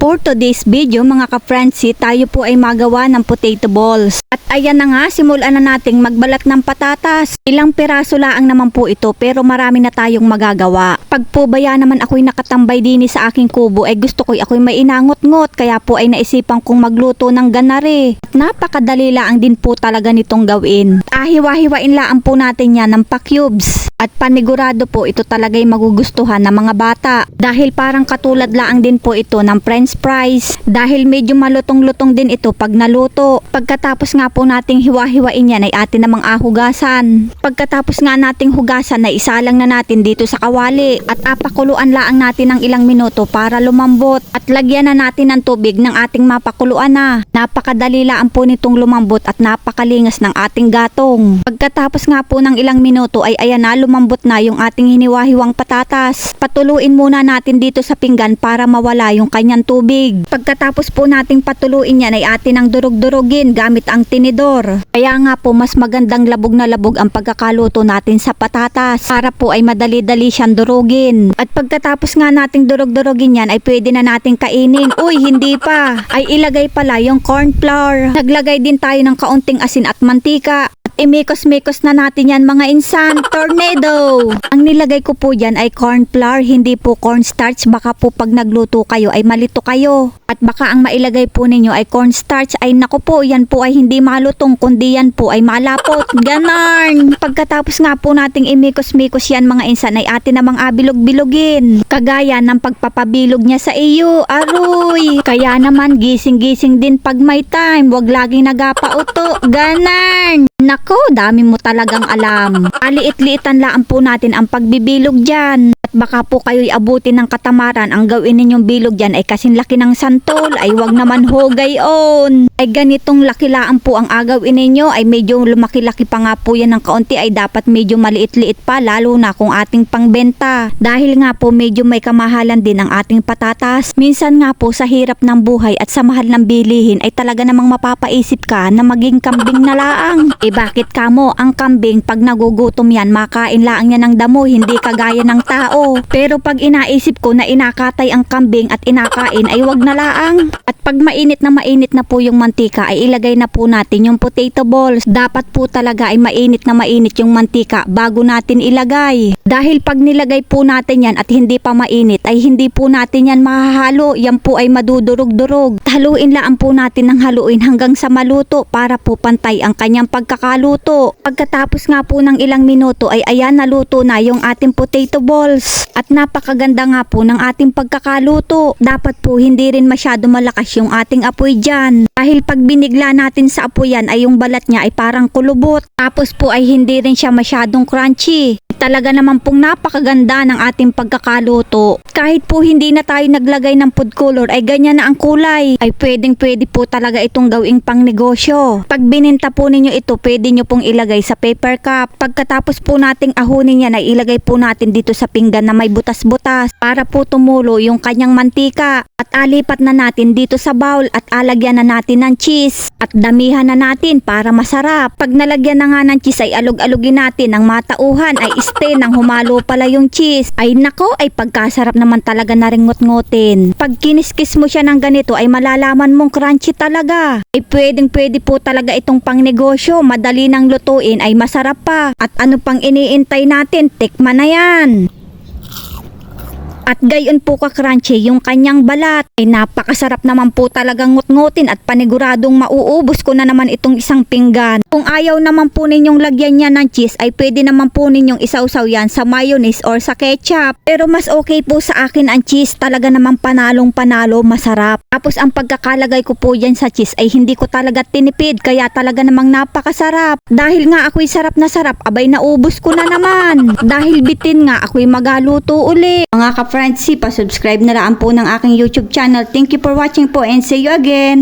For today's video mga ka-Friendsie, tayo po ay magawa ng potato balls. At ayan na nga, simulan na nating magbalat ng patatas. Ilang piraso laang naman po ito pero marami na tayong magagawa. Pag po baya naman ako'y nakatambay din sa aking kubo ay gusto ko'y ako'y may inangot-ngot kaya po ay naisipan kong magluto ng ganare. At napakadali laang din po talaga nitong gawin. Hiwa-hiwain laang po natin yan ng pa-cubes. At panigurado po ito talaga'y magugustuhan ng mga bata. Dahil parang katulad laang din po ito ng French fries. Dahil medyo malutong-lutong din ito pag naluto. Pagkatapos nga po nating hiwa-hiwain yan ay atin namang ahugasan. Pagkatapos nga nating hugasan ay isalang na natin dito sa kawali. At apakuluan laang natin ng ilang minuto para lumambot. At lagyan na natin ng tubig ng ating mapakuluan na. Napakadali laang po nitong lumambot at napakalingas ng ating gatong. Pagkatapos nga po ng ilang minuto ay ayan na lumambot na yung ating hiniwa-hiwang patatas. Patuluin muna natin dito sa pinggan para mawala yung kanyang tubig. Pagkatapos po nating patuluin yan ay atin ang durog-durogin gamit ang tinidor. Kaya nga po mas magandang labog na labog ang pagkakaluto natin sa patatas para po ay madali-dali siyang durugin. At pagkatapos nga nating durog-durogin yan ay pwede na nating kainin. Uy, hindi pa! Ay ilagay pala yung corn flour. Naglagay din tayo ng kaunting asin at mantika. Imikos-mikos na natin yan mga insan. Tornado! Ang nilagay ko po dyan ay corn flour, hindi po cornstarch. Baka po pag nagluto kayo ay malito kayo. At baka ang mailagay po ninyo ay cornstarch. Ay naku po, yan po ay hindi malutong, kundi yan po ay malapot. Ganon! Pagkatapos nga po nating imikos-mikos yan mga insan ay atin namang abilog-bilogin. Kagaya ng pagpapabilog niya sa iyo. Aroy! Kaya naman gising-gising din pag may time. Huwag laging nagapauto. Ganon! Nako, dami mo talagang alam. Aliit-liitan lang po natin ang pagbibilog dyan. At baka po kayo'y abutin ng katamaran. Ang gawin ninyong bilog dyan ay kasing laki ng santol. Ay wag naman hogay on. Ay ganitong laki-laan po ang agawin ninyo. Ay medyo lumaki-laki pa nga po yan ng kaunti. Ay dapat medyo maliit-liit pa. Lalo na kung ating pangbenta. Dahil nga po medyo may kamahalan din ang ating patatas. Minsan nga po sa hirap ng buhay at sa mahal ng bilihin ay talaga namang mapapaisip ka na maging kambing na laang. Bakit kamo ang kambing pag nagugutom yan makain laang yan ng damo, hindi kagaya ng tao. Pero pag inaisip ko na inakatay ang kambing at inakain ay wag na laang. At pag mainit na po yung mantika ay ilagay na po natin yung potato balls. Dapat po talaga ay mainit na mainit yung mantika bago natin ilagay. Dahil pag nilagay po natin yan at hindi pa mainit ay hindi po natin yan mahahalo. Yan po ay madudurog-durog. Haluin lang po natin ng haluin hanggang sa maluto para po pantay ang kanyang pagkakaluto. Pagkatapos nga po ng ilang minuto ay ayan naluto na yung ating potato balls. At napakaganda nga po ng ating pagkakaluto. Dapat po hindi rin masyado malakas yung ating apoy dyan. Dahil pag binigla natin sa apoy yan ay yung balat niya ay parang kulubot. Tapos po ay hindi rin siya masyadong crunchy. Talaga naman pong napakaganda ng ating pagkakaluto. Kahit po hindi na tayo naglagay ng food color ay ganyan na ang kulay. Ay pwedeng-pwede po talaga itong gawing pang negosyo. Pag bininta po ninyo ito, pwede nyo pong ilagay sa paper cup. Pagkatapos po nating ahunin yan ay ilagay po natin dito sa pinggan na may butas-butas para po tumulo yung kanyang mantika. At alipat na natin dito sa bowl at alagyan na natin ng cheese. At damihan na natin para masarap. Pag nalagyan na nga ng cheese ay alog-alogin natin ng matauhan ay nang humalo pala yung cheese. Ay nako, ay pagkasarap naman talaga na rin ngot-ngotin. Pag kiniskis mo siya ng ganito ay malalaman mong crunchy talaga. Ay pwedeng-pwede po talaga itong pang negosyo. Madali nang lutuin ay masarap pa. At ano pang iniintay natin? Tikman na yan. At gayon po ka-crunchy yung kanyang balat. Ay napakasarap naman po talagang ngot-ngotin at paniguradong mauubos ko na naman itong isang pinggan. Kung ayaw naman po ninyong lagyan niya ng cheese ay pwede naman po ninyong isawsaw yan sa mayonnaise or sa ketchup. Pero mas okay po sa akin ang cheese. Talaga naman panalong-panalo, masarap. Tapos ang pagkakalagay ko po dyan sa cheese ay hindi ko talaga tinipid. Kaya talaga namang napakasarap. Dahil nga ako'y sarap na sarap, abay naubos ko na naman. Dahil bitin nga ako'y magaluto uli. Mga ka-Friendsie, pa-subscribe na lang po ng aking YouTube channel. Thank you for watching po and see you again.